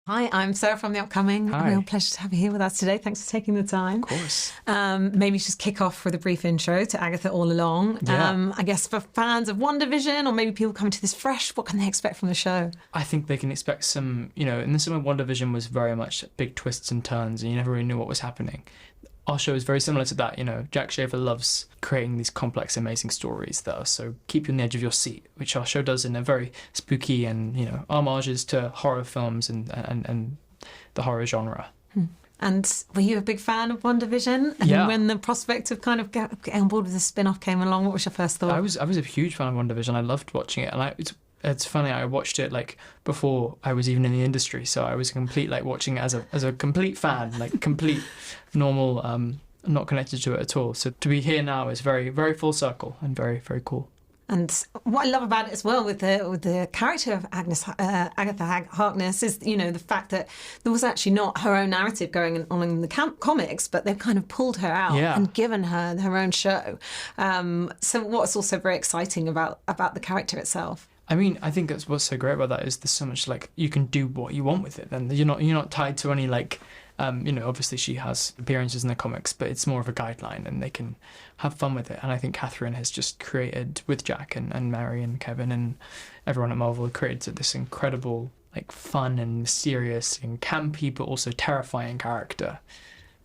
Hi, I'm Sarah from The Upcoming. Hi. A real pleasure to have you here with us today. Thanks for taking the time. Of course. Maybe just kick off with a brief intro to Agatha All Along. Yeah. I guess for fans of WandaVision, or maybe people coming to this fresh, what can they expect from the show? I think they can expect some, in the summer, WandaVision was very much big twists and turns and you never really knew what was happening. Our show is very similar to that. Jack Shaver loves creating these complex, amazing stories that are so keep you on the edge of your seat, which our show does in a very spooky and, homages to horror films and the horror genre. And were you a big fan of WandaVision? And Yeah. when the prospect of kind of getting on board with the spin-off came along, what was your first thought? I was a huge fan of WandaVision. I loved watching it, and it's funny. I watched it before I was even in the industry, so I was complete watching it as a complete fan, complete normal, not connected to it at all. So to be here now is very, very full circle and very, very cool. And what I love about it as well with the character of Agatha Harkness is, the fact that there was actually not her own narrative going on in the comics, but they've kind of pulled her out and given her her own show. So what's also very exciting about the character itself? I mean, I think that's what's so great about that is there's so much you can do what you want with it. Then you're not tied to any obviously she has appearances in the comics, but it's more of a guideline and they can have fun with it. And I think Catherine has just created, with Jack and Mary and Kevin and everyone at Marvel, created this incredible, fun and mysterious and campy, but also terrifying character.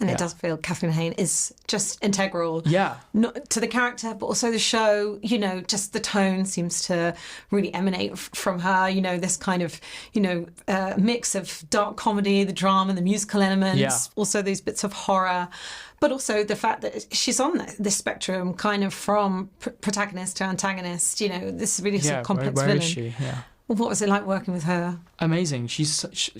And it does feel Catherine Hayne is just integral not to the character, but also the show. Just the tone seems to really emanate from her. This kind of, mix of dark comedy, the drama, the musical elements, also these bits of horror. But also the fact that she's on this spectrum, kind of from protagonist to antagonist. This really sort of complex where villain. is she? Yeah. What was it like working with her? Amazing.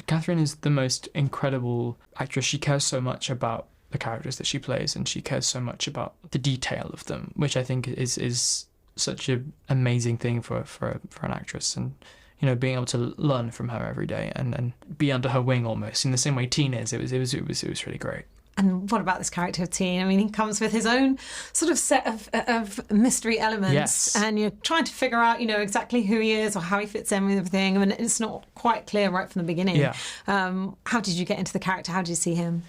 Catherine is the most incredible actress. She cares so much about the characters that she plays, and she cares so much about the detail of them, which I think is such an amazing thing for an actress. And being able to learn from her every day and be under her wing almost in the same way Teen is. It was really great. And what about this character of Teen? I mean, he comes with his own sort of set of mystery elements, and you're trying to figure out, exactly who he is or how he fits in with everything. I mean, it's not quite clear right from the beginning. Yeah. How did you get into the character? How did you see him?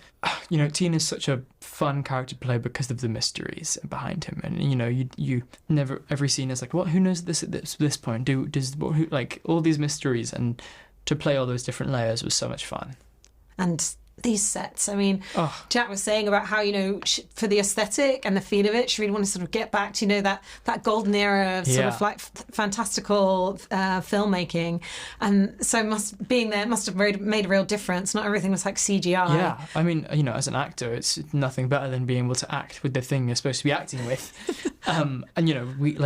Teen is such a fun character to play because of the mysteries behind him, and you never every scene is what, who knows this at this point? All these mysteries, and to play all those different layers was so much fun. And these sets, I mean, Jack was saying about how, for the aesthetic and the feel of it, she really wanted to sort of get back to, that golden era of sort of fantastical filmmaking. And so being there must have made a real difference. Not everything was CGI. Yeah, I mean, as an actor, it's nothing better than being able to act with the thing you're supposed to be acting with. And, we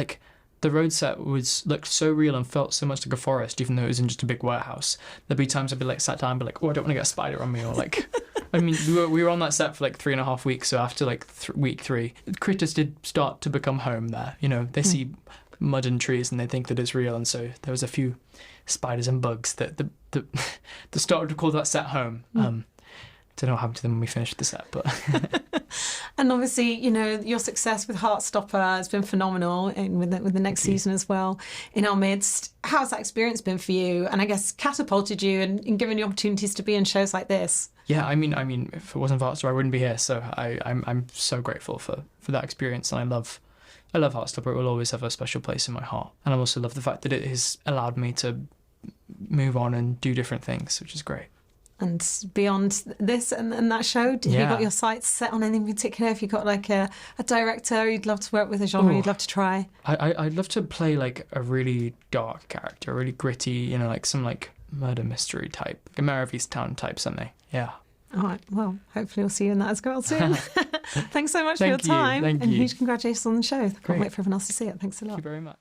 the road set looked so real and felt so much like a forest, even though it was in just a big warehouse. There'd be times I'd be sat down and be oh, I don't want to get a spider on me, or I mean, we were on that set for 3.5 weeks, so after week 3, critters did start to become home there. They see mud and trees and they think that it's real, and so there was a few spiders and bugs that the started to call that set home. Don't know what happened to them when we finished the set, but and obviously, your success with Heartstopper has been phenomenal, and with the next season as well in our midst. How's that experience been for you? And I guess catapulted you and given you opportunities to be in shows like this. Yeah, I mean, if it wasn't for Heartstopper, I wouldn't be here. So I'm so grateful for that experience, and I love Heartstopper. It will always have a special place in my heart, and I also love the fact that it has allowed me to move on and do different things, which is great. And beyond this and that show, have you got your sights set on anything in particular? If you've got a director you'd love to work with, a genre you'd love to try? I'd love to play a really dark character, a really gritty, some murder mystery type, a Mare of Easttown type something. Yeah. All right. Well, hopefully we'll see you in that as well soon. Thanks so much for your time. Thank you. And huge congratulations on the show. I can't wait for everyone else to see it. Thanks a lot. Thank you very much.